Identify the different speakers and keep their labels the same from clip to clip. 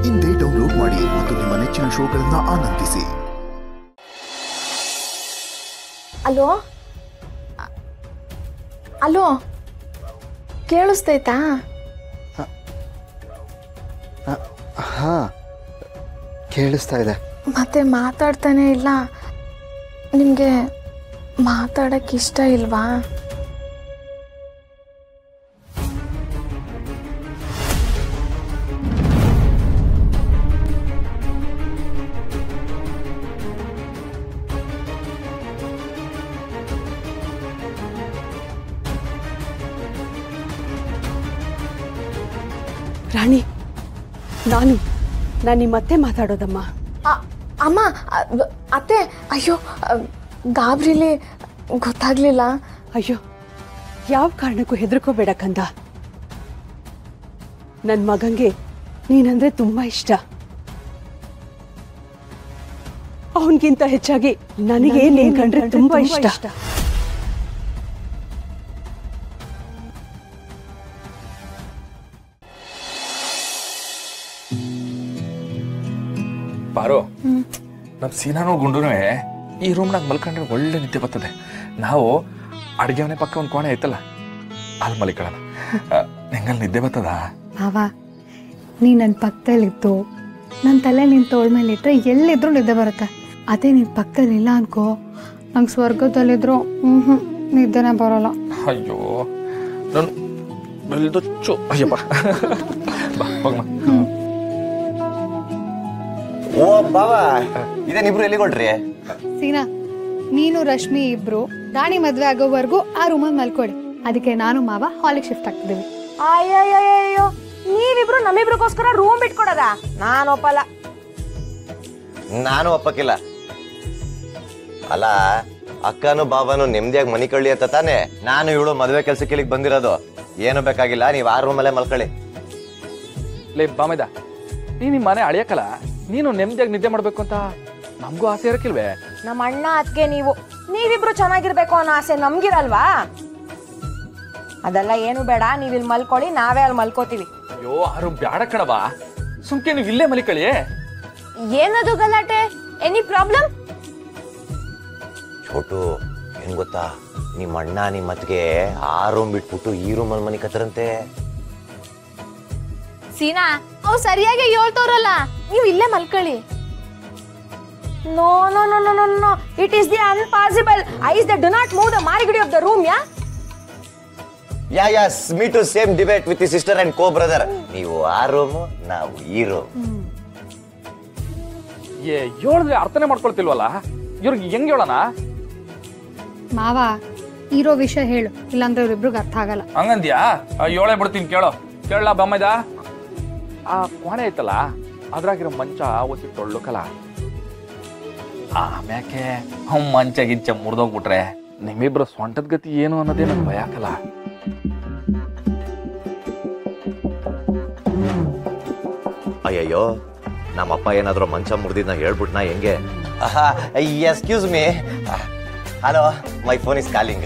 Speaker 1: ಇಂದೇ ಡೌನ್ಲೋಡ್ ಮಾಡಿ ಮತ್ತು ನಿಮ್ಮ ನೆಚ್ಚಿನ ಶೋಗಳನ್ನು ಆನಂದಿಸಿ.
Speaker 2: ಅಲೋ ಅಲೋ, ಕೇಳಿಸ್ತೈತಾ?
Speaker 3: ಹಾ, ಕೇಳಿಸ್ತಾ ಇದೆ.
Speaker 2: ಮತ್ತೆ ಮಾತಾಡ್ತಾನೆ ಇಲ್ಲ. ನಿಮಗೆ ಮಾತಾಡಕ್ಕೆ ಇಷ್ಟ ಇಲ್ವಾ?
Speaker 4: ರಾಣಿ, ನಾನು ನಿಮ್ಮತ್ತೆ ಮಾತಾಡೋದಮ್ಮ.
Speaker 2: ಅಮ್ಮ, ಅತ್ತೆ, ಅಯ್ಯೋ ಗಾಬರಿಲಿ ಗೊತ್ತಾಗ್ಲಿಲ್ಲ.
Speaker 4: ಅಯ್ಯೋ, ಯಾವ ಕಾರಣಕ್ಕೂ ಹೆದರ್ಕೋಬೇಡ ಕಂದ. ನನ್ನ ಮಗಂಗೆ ನೀನಂದ್ರೆ ತುಂಬಾ ಇಷ್ಟ. ಅವನಿಗಿಂತ ಹೆಚ್ಚಾಗಿ ನನಗೆ ನೀನ್ ಕಂಡ್ರೆ ತುಂಬಾ ಇಷ್ಟ.
Speaker 5: ಪಾರು, ನಮ್ಮ ಸೀನಾನು ಗುಂಡುನು ಈ ರೂಮ್ನಾಗ ಮಲ್ಕೊಂಡ್ರೆ ಒಳ್ಳೆ ನಿದ್ದೆ ಬರ್ತದೆ. ನಾವು ಅಡುಗೆ ಮನೆ ಪಕ್ಕ ಒಂದು ಕೋಣೆ ಐತಲ್ಲ, ಅಲ್ಲಿ ಮಲಿಕೊಳ್ಳೋಣ. ನಿಂಗಲ್ಲಿ ನಿದ್ದೆ ಬರ್ತದ?
Speaker 6: ಮಾವ, ನೀ ನನ್ನ ಪಕ್ಕದಲ್ಲಿದ್ದು ನನ್ನ ತಲೆ ನಿನ್ನ ತೋಳ ಮೇಲೆ ಇಟ್ಟರೆ ಎಲ್ಲಿದ್ರು ನಿದ್ದೆ ಬರುತ್ತೆ. ಅದೇ ನಿನ್ನ ಪಕ್ಕದಲ್ಲಿ ಇಲ್ಲ ಅನ್ಕೋ, ನಂಗೆ ಸ್ವರ್ಗದಲ್ಲಿದ್ರು ನಿದ್ದೆನೇ ಬರೋಲ್ಲ.
Speaker 5: ಅಯ್ಯೋ, ನಾನು ಬೆಳ್ದೊಚ್ಚು. ಅಯ್ಯಪ್ಪ, ಬಾ ಹೋಗಮ್ಮ.
Speaker 3: ಓ ಬಾವಾ, ಇದೇನಿಬ್ರು ಎಲ್ಲಿಗೊಳ್ರಿ?
Speaker 6: ಸೀನಾ, ನೀನು ರಶ್ಮಿ ಇಬ್ರು ರಾಣಿ ಮದ್ವೆ ಆಗೋವರೆಗೂ ಆ ರೂಮಲ್ಲಿ ಮಲ್ಕೊಡಿ. ಅದಕ್ಕೆ ನಾನು ಮಾವ ಹಾಲಿಗೆ ಶಿಫ್ಟ್ ಆಗ್ತಿದ್ದೀವಿ.
Speaker 7: ಅಯ್ಯಯ್ಯೋ, ನೀವಿಬ್ರು ನಮ್ಮಿಬ್ರಿಗೋಸ್ಕರ ರೂಮ್ ಬಿಟ್ಕೊಡದ? ನಾನು ಒಪ್ಪಲ್ಲ.
Speaker 3: ನಾನು ಒಪ್ಪಕ್ಕಿಲ್ಲ. ಅಲ್ಲ, ಅಕ್ಕನು ಬಾಬಾನು ನೆಮ್ಮದಿಯಾಗಿ ಮನಿ ಕಳ್ಳಿ ಅಂತ ತಾನೆ ನಾನು ಇವಳು ಮದುವೆ ಕೆಲ್ಸಕ್ಕೆ ಇಲ್ಲಿಗೆ ಬಂದಿರೋದು. ಏನು ಬೇಕಾಗಿಲ್ಲ, ನೀವು ಆ ರೂಮಲ್ಲೇ ಮಲ್ಕೊಳ್ಳಿ.
Speaker 5: ಲೇ ಬಾಮೇದ, ನೀನು ನಿಮ್ಮ ಮನೆ ಅಳಿಯಕ್ಕಲ್ಲ, ನೀನು ನೆಮ್ಮದಿಯಾಗಿ ನಿದ್ದೆ ಮಾಡ್ಬೇಕು ಅಂತ ನಮಗೂ ಆಸೆ ಇರಕ್ಕಿಲ್ವೇ?
Speaker 7: ನಮ್ಮ ಅಣ್ಣ ಅದಕ್ಕೆ ನೀವಿಬ್ರು ಚೆನ್ನಾಗಿರ್ಬೇಕು ಅನ್ನೋ ಆಸೆ ನಮ್ಗಿರಲ್ವಾ? ಅದೆಲ್ಲ ಏನು ಬೇಡ, ನೀವ್ ಇಲ್ಲಿ ಮಲ್ಕೊಳ್ಳಿ, ನಾವೇ ಅಲ್ಲಿ ಮಲ್ಕೋತೀವಿ.
Speaker 5: ಅಯ್ಯೋ, ಆರು ಬ್ಯಾಡ ಕಣವಾ, ಸುಮ್ಕೆ ನೀವು ಇಲ್ಲೇ ಮಲಿಕಳಿ.
Speaker 7: ಏನದು ಗಲಾಟೆ? Any problem?
Speaker 3: ಚೋಟು, ಏನ್ ಗೊತ್ತಾ, ನಿಮ್ಮ ಅಣ್ಣ ನಿಮ್ಮ ಅತ್ತಿಗೆ ಆ ರೂಮ್ ಬಿಟ್ಬಿಟ್ಟು ಈ ರೂಮಲ್ಲಿ ಮನಿ ಕತ್ತರಂತೆ.
Speaker 2: ಸೀನಾ, ಅವ್ ಸರಿಯಾಗಿ ಹೇಳ್ತವ್ರಲ್ಲ, ನೀವು ಇಲ್ಲೇ ಮಲ್ಕೊಳ್ಳಿ.
Speaker 7: No no no no no no, it is the unpossible. Ice the do not move the Marigudi of the room.
Speaker 3: Yes, me too same debate with sister and co brother. ನೀವು ಆ ರೂಮ್, ನಾವು ಈ ರೂಮ್.
Speaker 5: ಹೇಳಿದ್ರೆ ಅರ್ಥನೇ ಮಾಡ್ಕೊಳ್ತಿಲ್ವಲ್ಲ, ಇವ್ರಿಗೆ ಹೆಂಗ್ ಹೇಳೋಣ?
Speaker 6: ಮಾವ, ಇರೋ ವಿಷಯ ಹೇಳು, ಇಲ್ಲಾಂದ್ರೆ ಇವ್ರಿಬ್ರಿಗೆ ಅರ್ಥ ಆಗಲ್ಲ.
Speaker 5: ಹಂಗಂದ್ಯಾ? ಹೇಳೇ ಬಿಡ್ತೀನಿ, ಕೇಳಲ್ಲ ಬಮ್ಮಯ್ದ. ಆ ಕೋಣೆ ಐತಲ್ಲ, ಅದ್ರಾಗಿರೋ ಮಂಚ ಒಸಿ ಟೊಳ್ಳಕಲ್ಲ. ಆಮ್ಯಾಕೆ ಮಂಚ ಗಿಂಚ ಮುರಿದೋಗ್ಬಿಟ್ರೆ ನಿಮ್ಮಿಬ್ರು ಸ್ವಂಟದ ಗತಿ ಏನು ಅನ್ನೋದೇ ನನ್ ಭಯ ಆಗಲ್ಲ.
Speaker 3: ಅಯ್ಯಯ್ಯೋ, ನಮ್ಮಪ್ಪ ಏನಾದ್ರು ಮಂಚ ಮುರಿದಿದ್ನ ಹೇಳ್ಬಿಟ್ನಾ ಹೆಂಗೆ? Excuse me, hello, my phone is calling.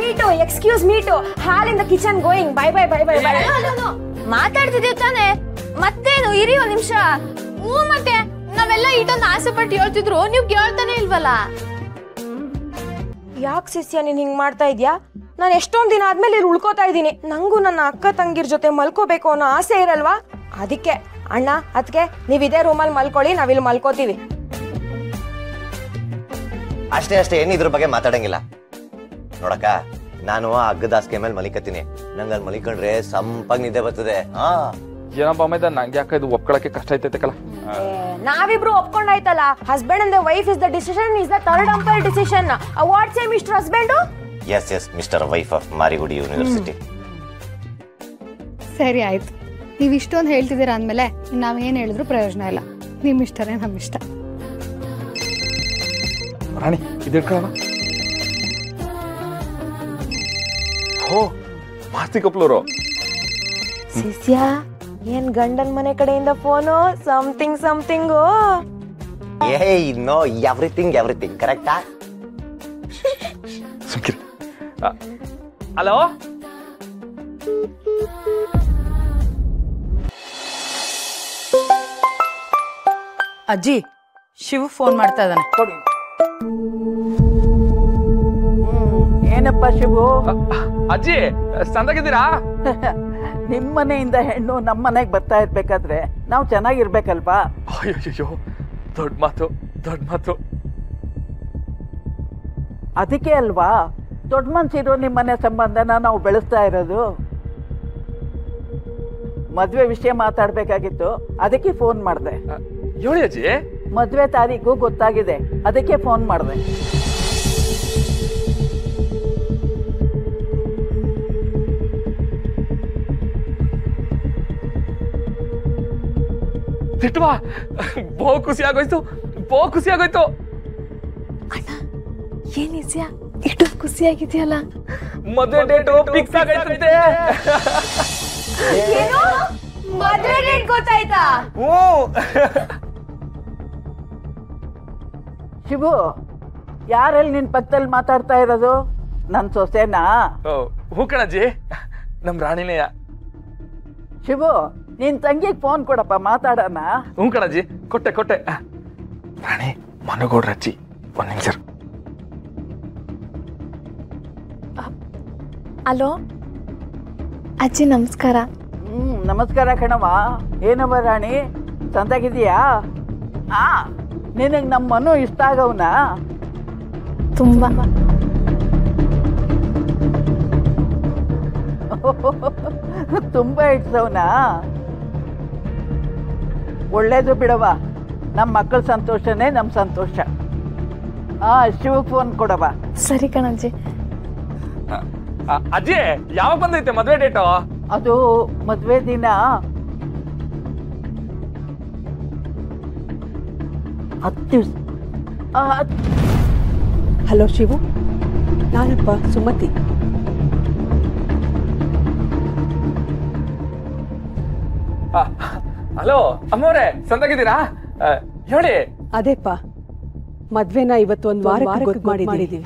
Speaker 7: Me too, excuse me too, hall in the kitchen going. Bye bye bye bye bye.
Speaker 2: ಮಾತಾಡ್ತಿದ್ದೀವಿ ತಾನೆ, ಮತ್ತೇನು? ಇರಿ ಒಂದ್ ನಿಮಿಷ. ಮತ್ತೆ ನಾವೆಲ್ಲ ಇಷ್ಟೊಂದು ಆಸೆ ಪಟ್ಟು ಹೇಳ್ತಿದ್ರು, ನೀವ್ ಕೇಳ್ತಾನೆ ಇಲ್ವಲ್ಲ.
Speaker 7: ಯಾಕೆ ಸಿಸ್ಯ ನೀನ್ ಹಿಂಗ್ ಮಾಡ್ತಾ ಇದ್ಯಾ? ನಾನು ಎಷ್ಟೊಂದ್ ದಿನ ಆದ್ಮೇಲೆ ಇಲ್ಲಿ ಉಳ್ಕೋತಾ ಇದ್ದೀನಿ. ನಂಗೂ ನನ್ನ ಅಕ್ಕ ತಂಗಿರ್ ಜೊತೆ ಮಲ್ಕೋಬೇಕು ಅನ್ನೋ ಆಸೆ ಇರಲ್ವಾ? ಅದಕ್ಕೆ ಅಣ್ಣ ಅದಕ್ಕೆ ನೀವ್ ಇದೇ ರೂಮಲ್ಲಿ ಮಲ್ಕೊಳ್ಳಿ, ನಾವಿಲ್ಲಿ ಮಲ್ಕೋತೀವಿ.
Speaker 3: ಅಷ್ಟೇ ಅಷ್ಟೇ, ಏನ್ ಇದ್ರ ಬಗ್ಗೆ ಮಾತಾಡಂಗಿಲ್ಲ. ನೋಡಕ್ಕ, ನಾನು ಆ ಅಗ್ಗದ ಹಾಸಿಗೆ ಮೇಲೆ ಮಲಿಕತ್ತೀನಿ. ನಂಗೆ ಅಲ್ಲಿ ಮಲಿಕೊಂಡ್ರೆ ಸಂಪಾಗಿ ನಿದ್ದೆ ಬರ್ತದೆ.
Speaker 5: ಏನಪ್ಪ ಅಮ್ಮಯ್ದ, ನಂಗೆ ಯಾಕೆ ಇದು ಒಪ್ಕೊಳಕ್ಕೆ ಕಷ್ಟ ಐತೈತಲ್ಲ.
Speaker 7: ನಾವಿಬ್ರು ಒಪ್ಕೊಂಡಾಯ್ತಲ್ಲ. Husband and the wife is the decision, is the third umpire decision. What say mister husband?
Speaker 3: Yes, mister wife of Marigudi university.
Speaker 6: ಸರಿ ಆಯ್ತು, ನೀವು ಇಷ್ಟೊಂದು ಹೇಳ್ತಿದ್ದೀರಾ ಅಂದಮೇಲೆ ನಾವೇನು ಹೇಳಿದ್ರು ಪ್ರಯೋಜನ ಇಲ್ಲ. ನಿಮ್ಮ ಇಷ್ಟನೇ ನಮ್ಮ ಇಷ್ಟ.
Speaker 5: ರಾಣಿ, ಇದಿರ್ಕವ. ಹೋ, ಮಾಸ್ತಿ ಕಪ್ಲೂರು.
Speaker 7: ಸಿಸ್ಯ, ಏನ್ ಗಂಡನ್ ಮನೆ ಕಡೆಯಿಂದ ಫೋನು? Something something.
Speaker 3: ಏಯ್, ನೋ, ಎವ್ರಿಥಿಂಗ್ ಕರೆಕ್ಟಾ?
Speaker 5: ಹಲೋ,
Speaker 8: ಅಜ್ಜಿ ಶಿವ ಫೋನ್ ಮಾಡ್ತಾ ಇದ್ದಾನೆ.
Speaker 9: ಕೊಡಿ. ಏನಪ್ಪ ಶಿವು?
Speaker 5: ಅಜ್ಜಿ ಸಂದಾಗಿದ್ದೀರಾ?
Speaker 9: ನಿಮ್ಮ ಮನೆಯಿಂದ ಹೆಣ್ಣು ನಮ್ಮ ಮನೆಗೆ ಬರ್ತಾ ಇರ್ಬೇಕಾದ್ರೆ ನಾವು ಚೆನ್ನಾಗಿರ್ಬೇಕಲ್ವಾ?
Speaker 5: ಅಯ್ಯೋ ದೊಡ್ಡ ಮಾತು ದೊಡ್ಡ ಮಾತು.
Speaker 9: ಅದಕ್ಕೆ ಅಲ್ವಾ ದೊಡ್ಡ ಮನ್ಸಿರೋ ನಿಮ್ಮ ಮನೆ ಸಂಬಂಧನ ನಾವು ಬೆಳೆಸ್ತಾ ಇರೋದು. ಮದ್ವೆ ವಿಷಯ ಮಾತಾಡ್ಬೇಕಾಗಿತ್ತು, ಅದಕ್ಕೆ ಫೋನ್ ಮಾಡಿದೆ.
Speaker 5: ಹೇಳಿ ಅಜ್ಜಿ.
Speaker 9: ಮದ್ವೆ ತಾರೀಕು ಗೊತ್ತಾಗಿದೆ, ಅದಕ್ಕೆ ಫೋನ್ ಮಾಡಿದೆ.
Speaker 5: ತಿಟ್ವಾ ಬಹು ಖುಷಿ ಆಗೋಯ್ತು, ಬಹು ಖುಷಿ ಆಗೋಯ್ತು.
Speaker 2: ಅಣ್ಣ ಏನ್ ಇಸ್ಯಾ ಇಷ್ಟೊಂದು ಖುಷಿಯಾಗಿದೆಯಲ್ಲ.
Speaker 5: ಮದುವೆ ಡೇಟ್ ಫಿಕ್ಸ್ ಆಗೈತಂತೆ.
Speaker 2: ಏನು ಮದುವೆ ಡೇಟ್ ಗೊತ್ತಾಯ್ತಾ?
Speaker 9: ಶಿವು, ಯಾರಲ್ಲಿ ನಿನ್ ಪಕ್ಕದಲ್ಲಿ ಮಾತಾಡ್ತಾ ಇರೋದು? ನನ್ ಸೊಸೆನಾ?
Speaker 5: ಹೂ ಕಣಜ್ಜಿ, ನಮ್ ರಾಣಿನೆಯ.
Speaker 9: ಶಿವು, ನಿನ್ ತಂಗಿಗೆ ಫೋನ್ ಕೊಡಪ್ಪ, ಮಾತಾಡೋಣ.
Speaker 5: ಹ್ಞೂ ಕಣಜ್ಜಿ, ಕೊಟ್ಟೆ ಕೊಟ್ಟೆ. ರಾಣಿ ಮನಗೋಡ್ರ ಅಜ್ಜಿ, ಒಂದ್ ನಿಮಿಷ.
Speaker 2: ಹಲೋ ಅಜ್ಜಿ ನಮಸ್ಕಾರ.
Speaker 9: ನಮಸ್ಕಾರ ಕಣವ. ಏನವ ರಾಣಿ, ಸಂದಾಗಿದೀಯಾ? ಹಾ, ನಿನಗೆ ನಮ್ಮ ಮನು ಇಷ್ಟ ಆಗವನಾ?
Speaker 2: ತುಂಬಾ.
Speaker 9: ತುಂಬಾ ಇಡ್ಸವನಾ? ಒಳ್ಳೇದು ಬಿಡವ, ನಮ್ಮ ಮಕ್ಕಳ ಸಂತೋಷನೇ ನಮ್ಮ ಸಂತೋಷ. ಶಿವಗ್ ಫೋನ್ ಕೊಡವ.
Speaker 2: ಸರಿ ಕಣಜ್ಜಿ.
Speaker 5: ಅಜ್ಜಿ ಯಾವಾಗ ಬಂದೈತೆ ಮದ್ವೆ ಡೇಟು?
Speaker 9: ಅದು ಮದ್ವೆ ದಿನ 10 ದಿವಸ.
Speaker 4: ಹಲೋ ಶಿವು, ನಾನಪ್ಪ ಸುಮತಿ.
Speaker 5: ಹಲೋ ಅಮ್ಮವ್ರೆ, ಸಂದಾಗಿದ್ದೀರಾ? ಹೇಳಿ.
Speaker 4: ಅದೇಪ್ಪ, ಮದ್ವೆನ ಇವತ್ತು ಒಂದು ವಾರಕ್ಕೆ ಗೊತ್ತು ಮಾಡಿದ್ದೀವಿ.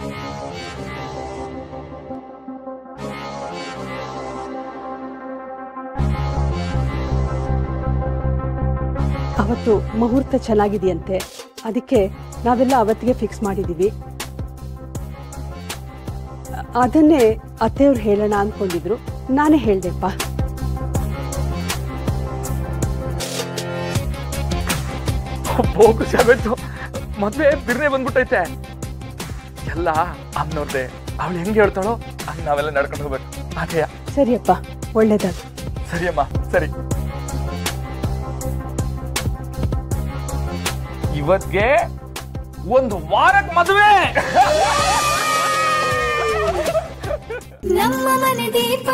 Speaker 4: ಅವತ್ತು ಮುಹೂರ್ತ ಚೆನ್ನಾಗಿದೆಯಂತೆ, ಅದಕ್ಕೆ ನಾವೆಲ್ಲ ಅವತ್ತಿಗೆ ಫಿಕ್ಸ್ ಮಾಡಿದ್ದೀವಿ. ಅದನ್ನೇ ಅತ್ತೆಯವ್ರು ಹೇಳೋಣ ಅಂದ್ಕೊಂಡಿದ್ರು, ನಾನೇ ಹೇಳ್ದೆಪ್ಪ.
Speaker 5: ಬಹು ಖುಷಿ ಆಗೋಯ್ತು. ಮದ್ವೆ ಬಿರ್ನೆ ಬಂದ್ಬಿಟ್ಟೈತೆ. ಎಲ್ಲ ಅಮ್ಮನವ್ರದ್ದೆ, ಅವಳು ಹೆಂಗೆ ಹೇಳ್ತಾಳೋ ಹಂಗೆ ನಾವೆಲ್ಲ ನಡ್ಕೊಂಡು ಹೋಗ್ಬೇಕು. ಅದೇಯ.
Speaker 4: ಸರಿಯಪ್ಪ, ಒಳ್ಳೇದಾಗ.
Speaker 5: ಸರಿಯಮ್ಮ, ಸರಿ. ಇವತ್ಗೆ ಒಂದು ವಾರಕ್ಕೆ ಮದುವೆ.
Speaker 10: ನಮ್ಮ ಮನೆ ದೀಪ